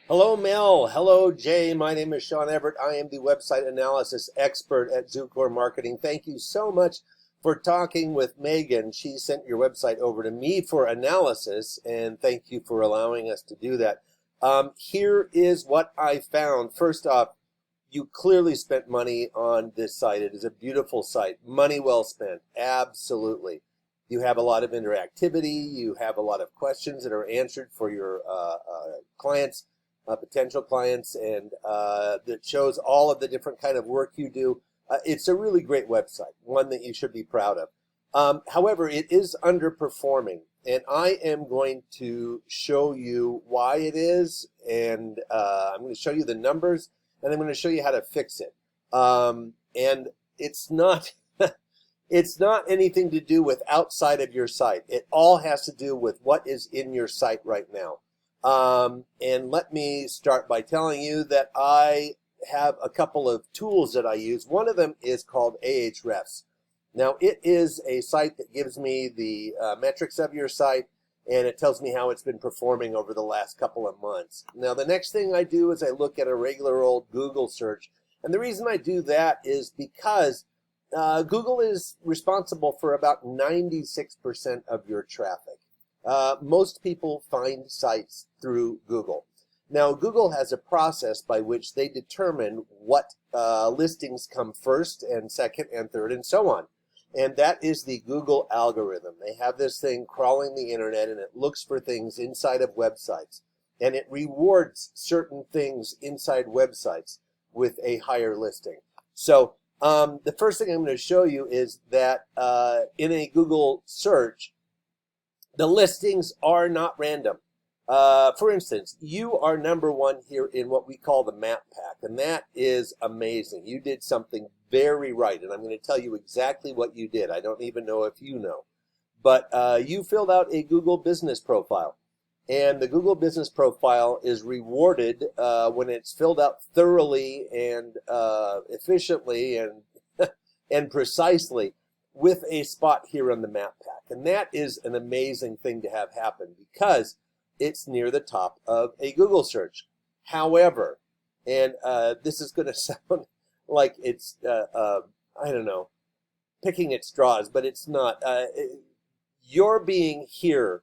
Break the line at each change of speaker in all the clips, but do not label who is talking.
Hello, Mel. Hello, Jay. My name is Sean Everett. I am the website analysis expert at Zucore Marketing. Thank you so much for talking with Megan. She sent your website over to me for analysis, and thank you for allowing us to do that. Here is what I found. First off, you clearly spent money on this site. It is a beautiful site. Money well spent. Absolutely. You have a lot of interactivity. You have a lot of questions that are answered for your clients, potential clients, and that shows all of the different kind of work you do. It's a really great website, one that you should be proud of. However, it is underperforming, and I am going to show you why it is, and I'm going to show you the numbers, and I'm going to show you how to fix it. And it's not it's not anything to do with outside of your site. It all has to do with what is in your site right now. And let me start by telling you that I have a couple of tools that I use. One of them is called Ahrefs. Now, it is a site that gives me the metrics of your site, and it tells me how it's been performing over the last couple of months. Now, the next thing I do is I look at a regular old Google search, and the reason I do that is because Google is responsible for about 96% of your traffic. Most people find sites through Google. Now, Google has a process by which they determine what listings come first and second and third and so on. And that is the Google algorithm. They have this thing crawling the internet, and it looks for things inside of websites. And it rewards certain things inside websites with a higher listing. So the first thing I'm going to show you is that in a Google search, the listings are not random. For instance, you are number one here in what we call the map pack, and that is amazing. You did something very right, and I'm going to tell you exactly what you did. I don't even know if you know. But you filled out a Google business profile, and the Google business profile is rewarded when it's filled out thoroughly and efficiently and, and precisely with a spot here on the map pack. And that is an amazing thing to have happen because it's near the top of a Google search. However, and this is going to sound like it's, I don't know, picking at straws, but it's not. Your being here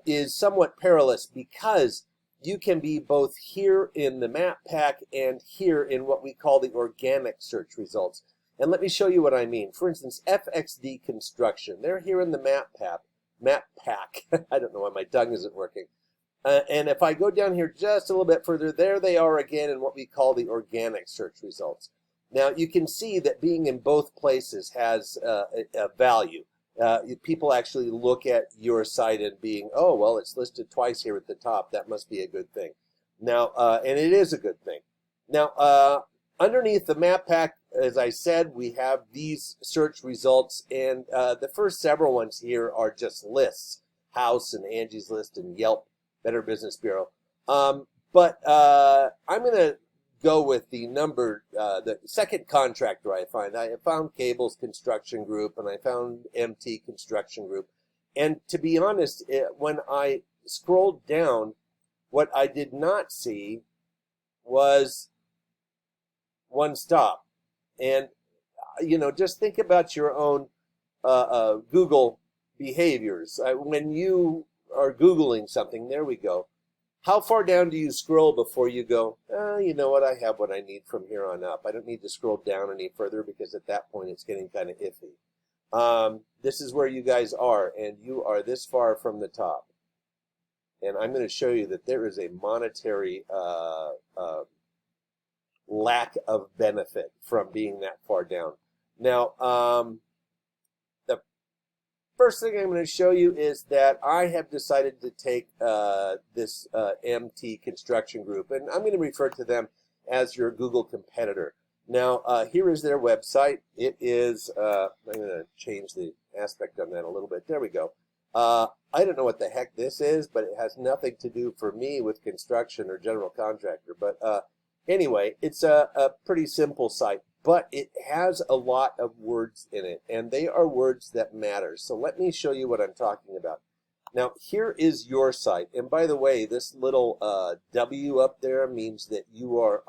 is somewhat perilous because you can be both here in the map pack and here in what we call the organic search results. And let me show you what I mean. For instance, FXD Construction. They're here in the map pack. I don't know why my tongue isn't working. And if I go down here just a little bit further, there they are again in what we call the organic search results. Now, you can see that being in both places has a value. People actually look at your site and being, oh, well, it's listed twice here at the top. That must be a good thing. Now, and it is a good thing. Now, underneath the map pack, as I said, we have these search results, and the first several ones here are just lists. House and Angie's List and Yelp, Better Business Bureau. But I'm going to go with the second contractor I find. I found Cables Construction Group, and I found MT Construction Group. And to be honest, when I scrolled down, what I did not see was one stop. And, you know, just think about your own Google behaviors. When you are Googling something, there we go. How far down do you scroll before you go, you know what, I have what I need from here on up. I don't need to scroll down any further because at that point it's getting kind of iffy. This is where you guys are, and you are this far from the top. And I'm going to show you that there is a monetary lack of benefit from being that far down. Now, the first thing I'm going to show you is that I have decided to take this MT Construction Group, and I'm going to refer to them as your Google competitor. Now, here is their website. It is, I'm going to change the aspect on that a little bit. There we go. I don't know what the heck this is, but it has nothing to do for me with construction or general contractor. But anyway, it's a pretty simple site, but it has a lot of words in it, and they are words that matter. So let me show you what I'm talking about. Now, here is your site. And by the way, this little W up there means that you are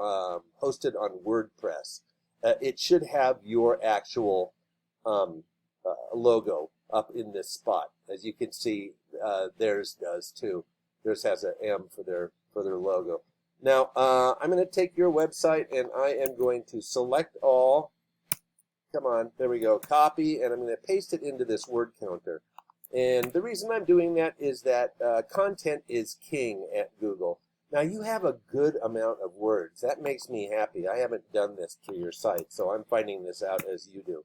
hosted on WordPress. It should have your actual logo up in this spot. As you can see, theirs does too. Theirs has an M for their logo. Now, I'm going to take your website and I am going to select all. Come on, there we go. Copy, and I'm going to paste it into this word counter. And the reason I'm doing that is that content is king at Google. Now, you have a good amount of words. That makes me happy. I haven't done this to your site, so I'm finding this out as you do.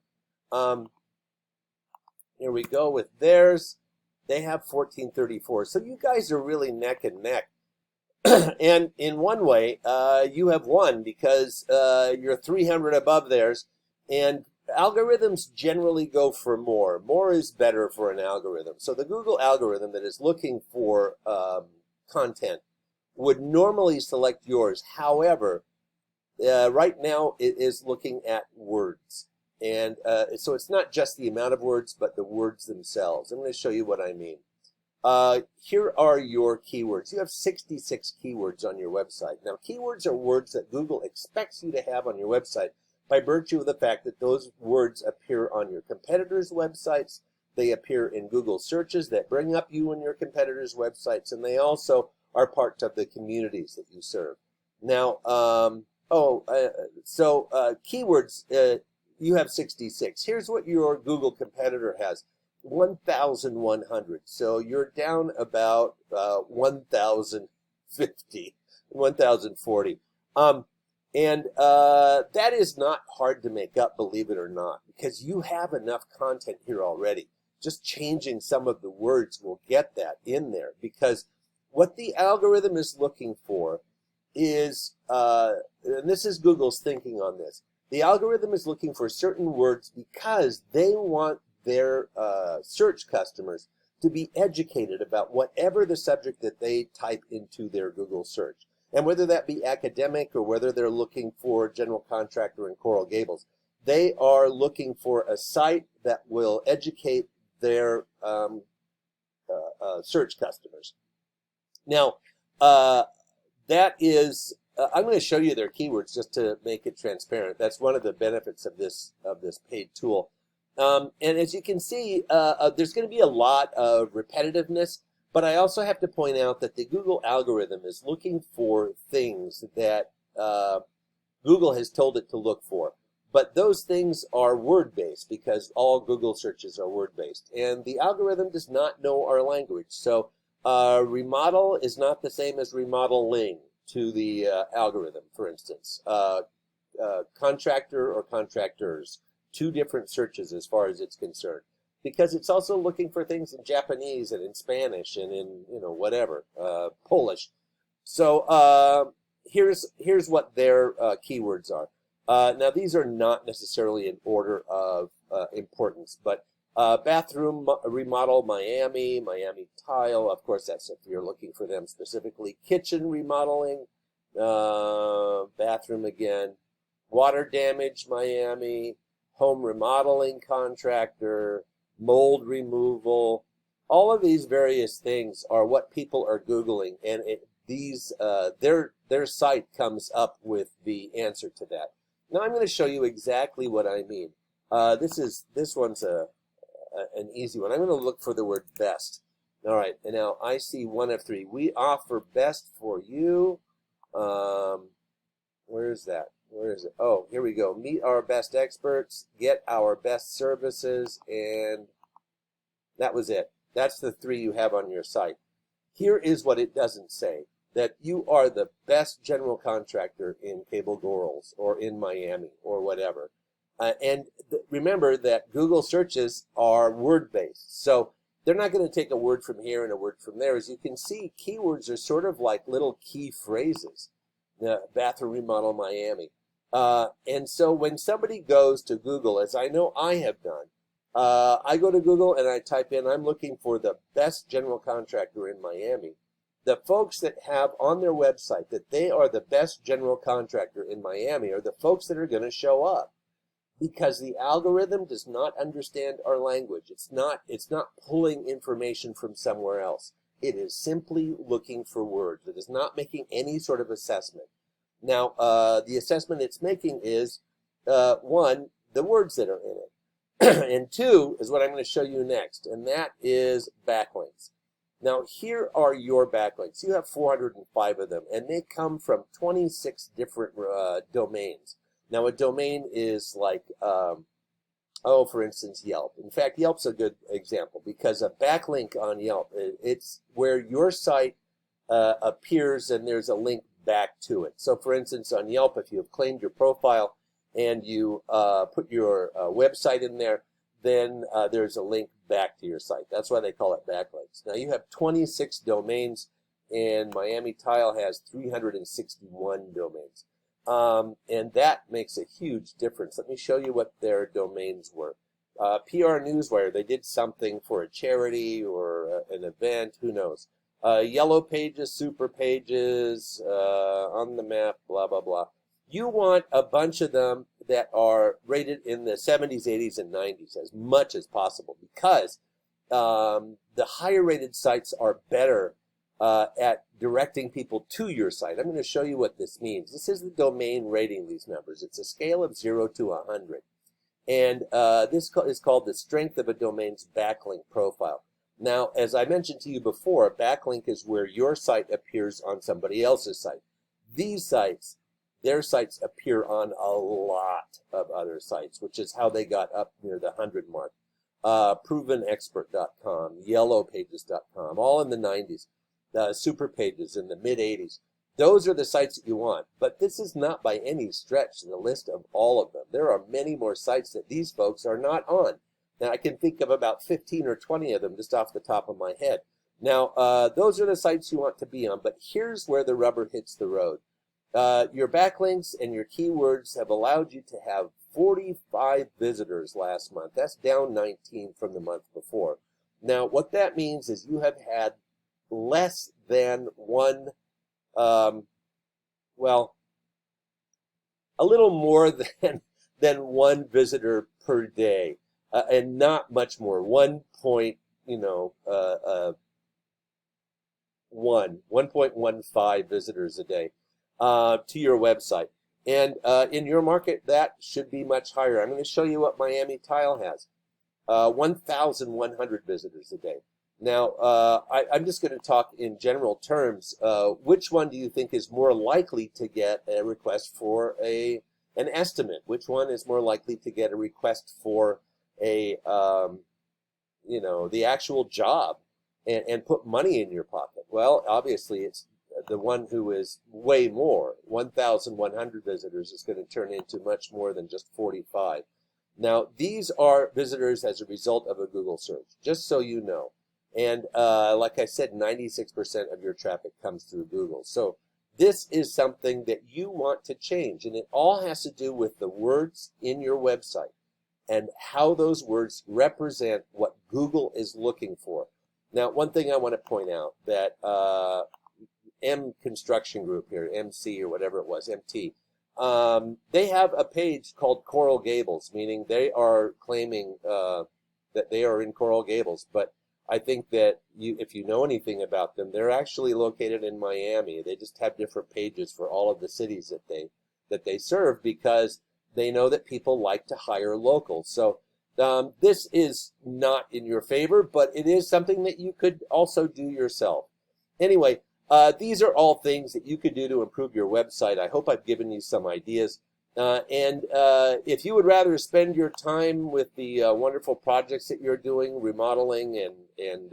Here we go with theirs. They have 1434. So you guys are really neck and neck. And in one way, you have won because you're 300 above theirs. And algorithms generally go for more. More is better for an algorithm. So the Google algorithm that is looking for content would normally select yours. However, right now it is looking at words. And so it's not just the amount of words, but the words themselves. I'm going to show you what I mean. Here are your keywords. You have 66 keywords on your website. Now, keywords are words that Google expects you to have on your website by virtue of the fact that those words appear on your competitors' websites. They appear in Google searches that bring up you and your competitors' websites, and they also are part of the communities that you serve. Now, keywords, you have 66. Here's what your Google competitor has. 1,100. So you're down about 1,050, 1,040. And that is not hard to make up, believe it or not, because you have enough content here already. Just changing some of the words will get that in there, because what the algorithm is looking for is, and this is Google's thinking on this, the algorithm is looking for certain words because they want their search customers to be educated about whatever the subject that they type into their Google search. And whether that be academic or whether they're looking for general contractor in Coral Gables, they are looking for a site that will educate their search customers. Now, that is, I'm going to show you their keywords just to make it transparent. That's one of the benefits of this paid tool. And as you can see, there's going to be a lot of repetitiveness, but I also have to point out that the Google algorithm is looking for things that Google has told it to look for. But those things are word-based because all Google searches are word-based. And the algorithm does not know our language. So remodel is not the same as remodeling to the algorithm, for instance. Contractor or contractors. Two different searches as far as it's concerned, because it's also looking for things in Japanese and in Spanish and in whatever Polish. So here's what their keywords are. Now these are not necessarily in order of importance, but bathroom remodel Miami, Miami tile. Of course, that's if you're looking for them specifically. Kitchen remodeling, bathroom again. Water damage Miami. Home remodeling contractor, mold removal. All of these various things are what people are Googling, and their site comes up with the answer to that. Now I'm going to show you exactly what I mean. This one's an easy one. I'm going to look for the word best. All right, and now I see one of three. We offer best for you. Where is that? Where is it? Oh, here we go. Meet our best experts, get our best services, and that was it. That's the three you have on your site. Here is what it doesn't say, that you are the best general contractor in Cable Gorals or in Miami or whatever. And remember that Google searches are word-based. So they're not going to take a word from here and a word from there. As you can see, keywords are sort of like little key phrases. Bathroom remodel Miami. And so when somebody goes to Google, as I know I have done, I go to Google and I type in, I'm looking for the best general contractor in Miami. The folks that have on their website that they are the best general contractor in Miami are the folks that are going to show up. because the algorithm does not understand our language. It's not pulling information from somewhere else. It is simply looking for words. It is not making any sort of assessment. Now, the assessment it's making is, one, the words that are in it. And two is what I'm going to show you next, and that is backlinks. Now, here are your backlinks. You have 405 of them, and they come from 26 different domains. Now, a domain is like, for instance, Yelp. In fact, Yelp's a good example because a backlink on Yelp, it's where your site appears and there's a link back to it. So, for instance, on Yelp, if you have claimed your profile and you put your website in there, then there's a link back to your site. That's why they call it backlinks. Now, you have 26 domains, and Miami Tile has 361 domains. And that makes a huge difference. Let me show you what their domains were. PR Newswire, they did something for a charity or an event, who knows. Yellow Pages, Super Pages, On the Map, blah, blah, blah. You want a bunch of them that are rated in the 70s, 80s, and 90s as much as possible, because the higher rated sites are better at directing people to your site. I'm going to show you what this means. This is the domain rating, these numbers. It's a scale of 0 to 100. And this is called the strength of a domain's backlink profile. Now, as I mentioned to you before, a backlink is where your site appears on somebody else's site. These sites, their sites appear on a lot of other sites, which is how they got up near the 100 mark. Provenexpert.com, yellowpages.com, all in the 90s. Super Pages in the mid-80s. Those are the sites that you want. But this is not by any stretch the list of all of them. There are many more sites that these folks are not on. Now, I can think of about 15 or 20 of them just off the top of my head. Now, those are the sites you want to be on, but here's where the rubber hits the road. Your backlinks and your keywords have allowed you to have 45 visitors last month. That's down 19 from the month before. Now, what that means is you have had less than one, a little more than one visitor per day, and not much more. 1.15 visitors a day to your website. And in your market, that should be much higher. I'm going to show you what Miami Tile has. 1,100 visitors a day. Now, I'm just going to talk in general terms. Which one do you think is more likely to get a request for an estimate? Which one is more likely to get a request for the actual job and put money in your pocket? Well, obviously, it's the one who is way more. 1,100 visitors is going to turn into much more than just 45. Now, these are visitors as a result of a Google search, just so you know. And like I said, 96% of your traffic comes through Google. So this is something that you want to change. And it all has to do with the words in your website and how those words represent what Google is looking for. Now, one thing I want to point out, that M Construction Group here, MC or whatever it was, MT, they have a page called Coral Gables, meaning they are claiming that they are in Coral Gables. But I think that if you know anything about them, they're actually located in Miami. They just have different pages for all of the cities that they serve, because they know that people like to hire locals. So this is not in your favor, but it is something that you could also do yourself. Anyway, these are all things that you could do to improve your website. I hope I've given you some ideas. And if you would rather spend your time with the wonderful projects that you're doing, remodeling and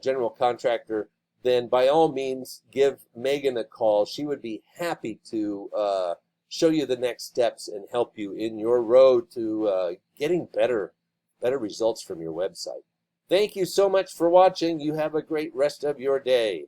general contractor, then by all means give Megan a call. She would be happy to show you the next steps and help you in your road to getting better results from your website. Thank you so much for watching. You have a great rest of your day.